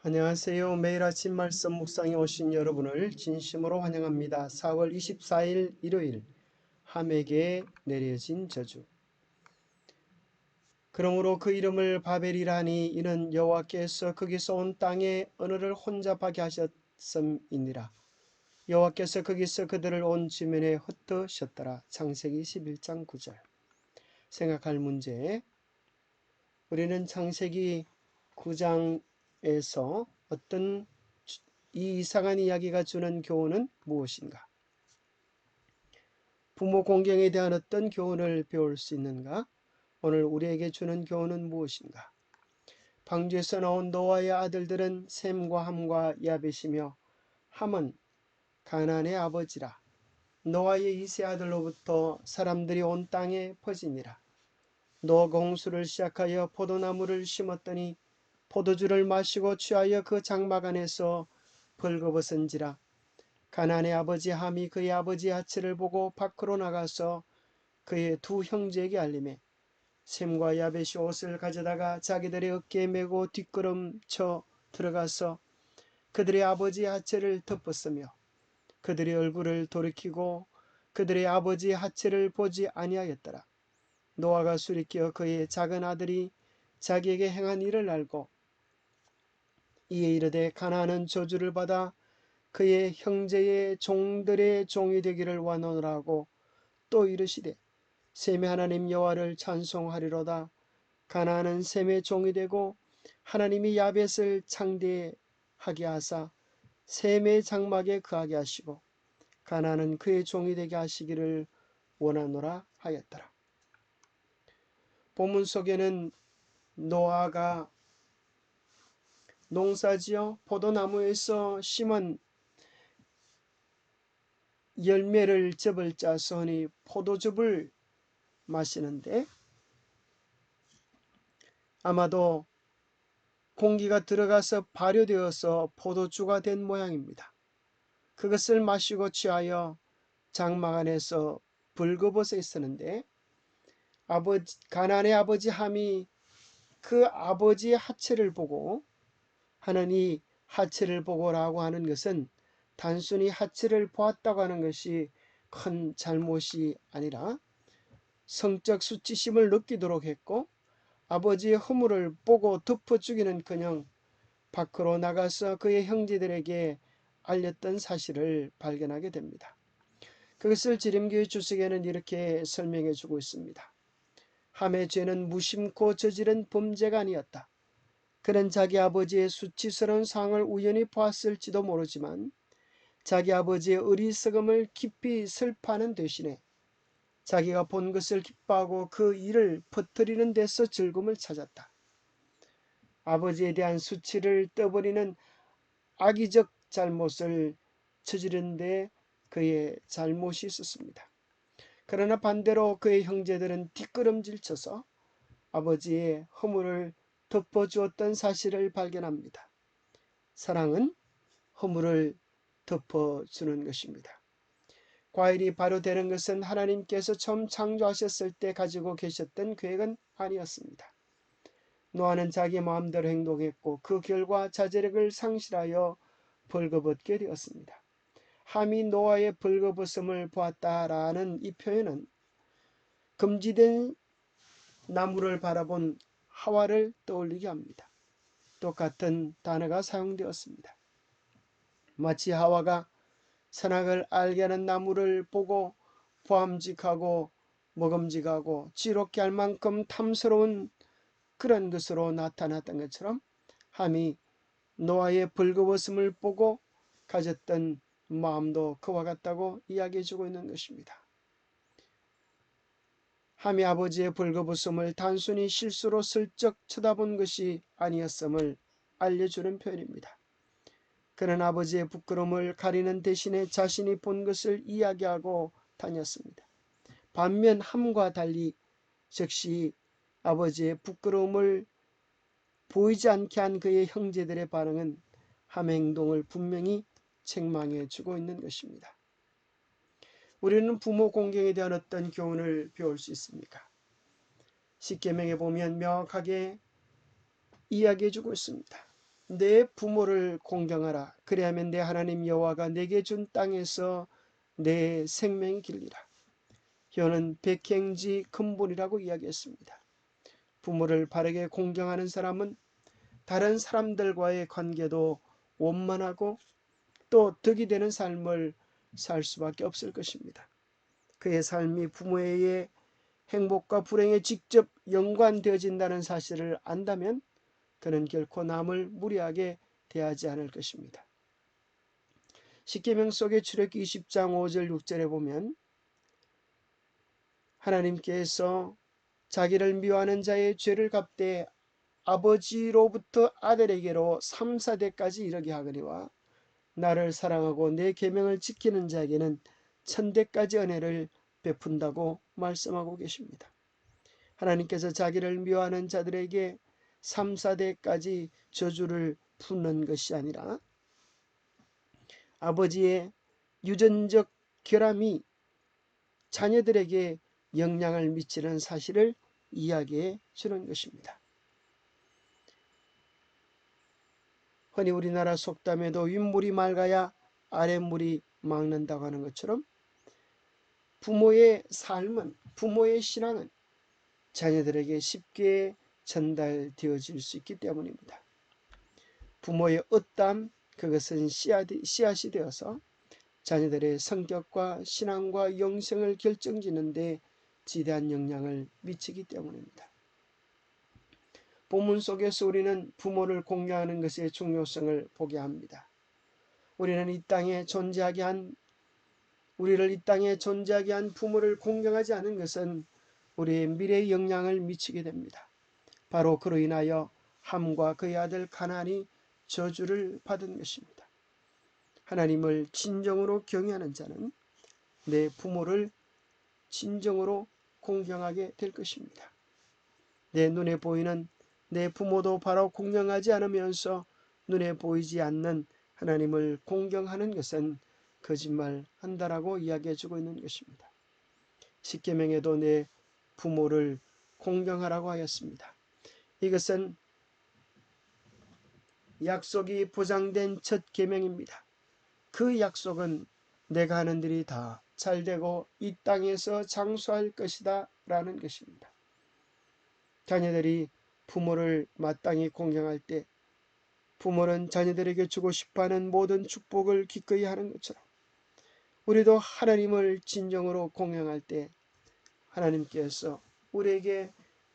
안녕하세요. 매일 아침 말씀 묵상에 오신 여러분을 진심으로 환영합니다. 4월 24일 일요일 함에게 내려진 저주. 그러므로 그 이름을 바벨이라니 이는 여호와께서 거기서 온 땅에 언어를 혼잡하게 하셨음이니라. 여호와께서 거기서 그들을 온 지면에 흩으셨더라. 창세기 11장 9절. 생각할 문제. 우리는 창세기 9장에서 어떤 이 이상한 이야기가 주는 교훈은 무엇인가? 부모 공경에 대한 어떤 교훈을 배울 수 있는가? 오늘 우리에게 주는 교훈은 무엇인가? 방주에서 나온 노아의 아들들은 셈과 함과 야벳이며 함은 가나안의 아버지라. 노아의 이세 아들로부터 사람들이 온 땅에 퍼지니라. 노아가 홍수를 시작하여 포도나무를 심었더니 포도주를 마시고 취하여 그 장막 안에서 벌거벗은지라. 가나안의 아버지 함이 그의 아버지 하체를 보고 밖으로 나가서 그의 두 형제에게 알림해 셈과 야벳이 옷을 가져다가 자기들의 어깨에 메고 뒷걸음쳐 들어가서 그들의 아버지 하체를 덮었으며 그들의 얼굴을 돌이키고 그들의 아버지 하체를 보지 아니하였더라. 노아가 술이 깨어 그의 작은 아들이 자기에게 행한 일을 알고 이에 이르되 가나안은 저주를 받아 그의 형제의 종들의 종이 되기를 원하노라고 또 이르시되 셈의 하나님 여호와를 찬송하리로다. 가나안은 셈의 종이 되고 하나님이 야벳을 창대하게 하사 셈의 장막에 거하게 하시고 가나안은 그의 종이 되게 하시기를 원하노라 하였더라. 본문 속에는 노아가 농사지어 포도나무에서 심은 열매를 즙을 짜서 흔히 포도즙을 마시는데 아마도 공기가 들어가서 발효되어서 포도주가 된 모양입니다. 그것을 마시고 취하여 장막 안에서 벌거벗어 있었는데 가나안의 아버지 함이 그 아버지의 하체를 보고 하는 이 하체를 보고라고 하는 것은 단순히 하체를 보았다고 하는 것이 큰 잘못이 아니라 성적 수치심을 느끼도록 했고 아버지의 허물을 보고 덮어 주기는커녕 밖으로 나가서 그의 형제들에게 알렸던 사실을 발견하게 됩니다. 그것을 지림교회 주석에는 이렇게 설명해 주고 있습니다. 함의 죄는 무심코 저지른 범죄가 아니었다. 그는 자기 아버지의 수치스러운 상을 우연히 보았을지도 모르지만 자기 아버지의 어리석음을 깊이 슬퍼하는 대신에 자기가 본 것을 기뻐하고 그 일을 퍼뜨리는 데서 즐거움을 찾았다. 아버지에 대한 수치를 떠버리는 악의적 잘못을 저지른 데 그의 잘못이 있었습니다. 그러나 반대로 그의 형제들은 뒷걸음질 쳐서 아버지의 허물을 덮어주었던 사실을 발견합니다. 사랑은 허물을 덮어주는 것입니다. 과일이 바로 되는 것은 하나님께서 처음 창조하셨을 때 가지고 계셨던 계획은 아니었습니다. 노아는 자기 마음대로 행동했고 그 결과 자제력을 상실하여 벌거벗게 되었습니다. 함이 노아의 벌거벗음을 보았다라는 이 표현은 금지된 나무를 바라본 하와를 떠올리게 합니다. 똑같은 단어가 사용되었습니다. 마치 하와가 선악을 알게 하는 나무를 보고 보암직하고 먹음직하고 지롭게 할 만큼 탐스러운 그런 것으로 나타났던 것처럼 함이 노아의 벌거벗음을 보고 가졌던 마음도 그와 같다고 이야기해 주고 있는 것입니다. 함이 아버지의 벌거벗음을 단순히 실수로 슬쩍 쳐다본 것이 아니었음을 알려주는 표현입니다. 그는 아버지의 부끄러움을 가리는 대신에 자신이 본 것을 이야기하고 다녔습니다. 반면 함과 달리 즉시 아버지의 부끄러움을 보이지 않게 한 그의 형제들의 반응은 함의 행동을 분명히 책망해 주고 있는 것입니다. 우리는 부모 공경에 대한 어떤 교훈을 배울 수 있습니까? 십계명에 보면 명확하게 이야기해 주고 있습니다. 내 부모를 공경하라. 그리하면 내 하나님 여호와가 내게 준 땅에서 내 생명이 길리라. 효는 백행지 근본이라고 이야기했습니다. 부모를 바르게 공경하는 사람은 다른 사람들과의 관계도 원만하고 또 덕이 되는 삶을 살 수밖에 없을 것입니다. 그의 삶이 부모의 행복과 불행에 직접 연관되어진다는 사실을 안다면 그는 결코 남을 무례하게 대하지 않을 것입니다. 십계명 속의 출애굽기 20장 5절 6절에 보면 하나님께서 자기를 미워하는 자의 죄를 갚되 아버지로부터 아들에게로 3, 4대까지 이르게 하거니와 나를 사랑하고 내 계명을 지키는 자에게는 1000대까지 은혜를 베푼다고 말씀하고 계십니다. 하나님께서 자기를 미워하는 자들에게 3, 4대까지 저주를 푸는 것이 아니라 아버지의 유전적 결함이 자녀들에게 영향을 미치는 사실을 이야기해 주는 것입니다. 흔히 우리나라 속담에도 윗물이 맑아야 아랫물이 막는다고 하는 것처럼 부모의 삶은, 부모의 신앙은 자녀들에게 쉽게 전달되어질 수 있기 때문입니다. 부모의 어담, 그것은 씨앗이 되어서 자녀들의 성격과 신앙과 영성을 결정짓는 데 지대한 영향을 미치기 때문입니다. 본문 속에서 우리는 부모를 공경하는 것의 중요성을 보게 합니다. 우리를 이 땅에 존재하게 한 부모를 공경하지 않은 것은 우리의 미래에 영향을 미치게 됩니다. 바로 그로 인하여 함과 그의 아들 가나안이 저주를 받은 것입니다. 하나님을 진정으로 경외하는 자는 내 부모를 진정으로 공경하게 될 것입니다. 내 눈에 보이는 내 부모도 바로 공경하지 않으면서 눈에 보이지 않는 하나님을 공경하는 것은 거짓말한다라고 이야기해주고 있는 것입니다. 십계명에도 내 부모를 공경하라고 하였습니다. 이것은 약속이 보장된 첫 계명입니다. 그 약속은 내가 하는 일이 다 잘되고 이 땅에서 장수할 것이다 라는 것입니다. 자녀들이 부모를 마땅히 공경할 때 부모는 자녀들에게 주고 싶어하는 모든 축복을 기꺼이 하는 것처럼 우리도 하나님을 진정으로 공경할 때 하나님께서 우리에게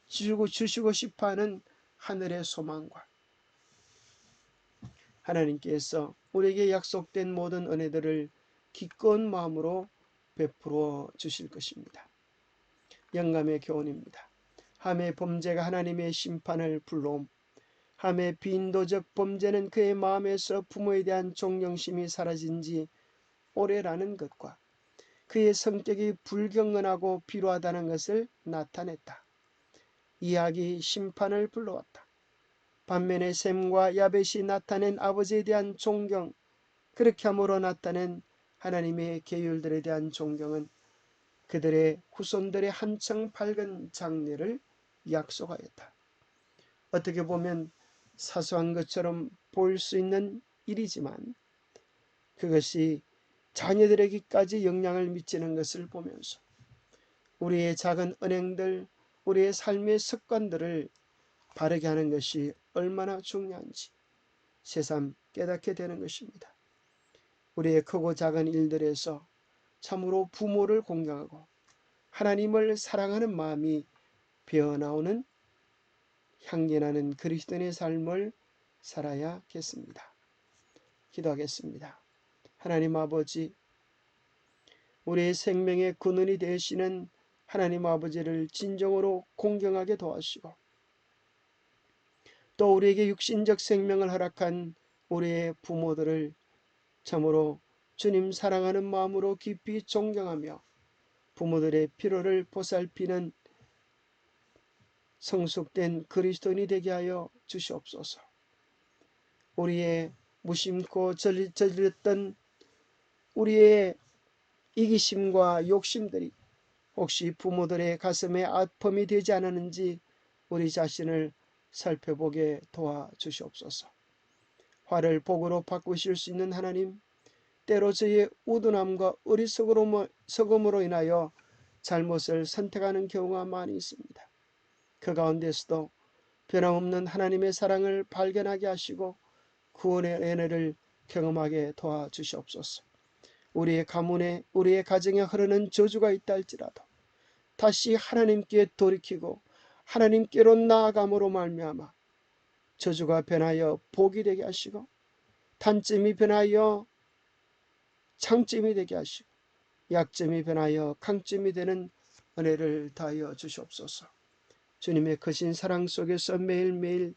주시고 싶어하는 하늘의 소망과 하나님께서 우리에게 약속된 모든 은혜들을 기꺼운 마음으로 베풀어 주실 것입니다. 영감의 교훈입니다. 함의 범죄가 하나님의 심판을 불러옴. 함의 빈도적 범죄는 그의 마음에서 부모에 대한 존경심이 사라진 지 오래라는 것과 그의 성격이 불경건하고 비루하다는 것을 나타냈다. 이삭이 심판을 불러왔다. 반면에 셈과 야벳이 나타낸 아버지에 대한 존경, 그렇게 함으로 나타낸 하나님의 계율들에 대한 존경은 그들의 후손들의 한층 밝은 장래를 약속하였다. 어떻게 보면 사소한 것처럼 보일 수 있는 일이지만 그것이 자녀들에게까지 영향을 미치는 것을 보면서 우리의 작은 은행들, 우리의 삶의 습관들을 바르게 하는 것이 얼마나 중요한지 새삼 깨닫게 되는 것입니다. 우리의 크고 작은 일들에서 참으로 부모를 공경하고 하나님을 사랑하는 마음이 배어나오는 향기나는 그리스도인의 삶을 살아야겠습니다. 기도하겠습니다. 하나님 아버지, 우리의 생명의 근원이 되시는 하나님 아버지를 진정으로 공경하게 도와주시고 또 우리에게 육신적 생명을 허락한 우리의 부모들을 참으로 주님 사랑하는 마음으로 깊이 존경하며 부모들의 필요를 보살피는 성숙된 그리스도인이 되게 하여 주시옵소서. 우리의 무심코 저질렀던 우리의 이기심과 욕심들이 혹시 부모들의 가슴에 아픔이 되지 않았는지 우리 자신을 살펴보게 도와주시옵소서. 화를 복으로 바꾸실 수 있는 하나님, 때로 저희의 우둔함과 어리석음으로 인하여 잘못을 선택하는 경우가 많이 있습니다. 그 가운데서도 변함없는 하나님의 사랑을 발견하게 하시고 구원의 은혜를 경험하게 도와주시옵소서. 우리의 가문에, 우리의 가정에 흐르는 저주가 있다 할지라도 다시 하나님께 돌이키고 하나님께로 나아감으로 말미암아 저주가 변하여 복이 되게 하시고 단점이 변하여 장점이 되게 하시고 약점이 변하여 강점이 되는 은혜를 다하여 주시옵소서. 주님의 크신 사랑 속에서 매일매일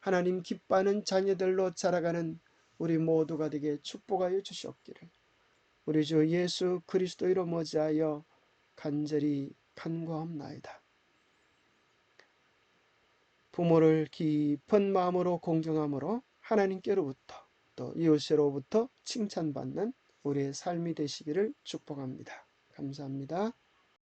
하나님 기뻐하는 자녀들로 자라가는 우리 모두가 되게 축복하여 주시옵기를 우리 주 예수 그리스도로 머지하여 간절히 간구하옵나이다. 부모를 깊은 마음으로 공경함으로 하나님께로부터 또 이웃으로부터 칭찬받는 우리의 삶이 되시기를 축복합니다. 감사합니다.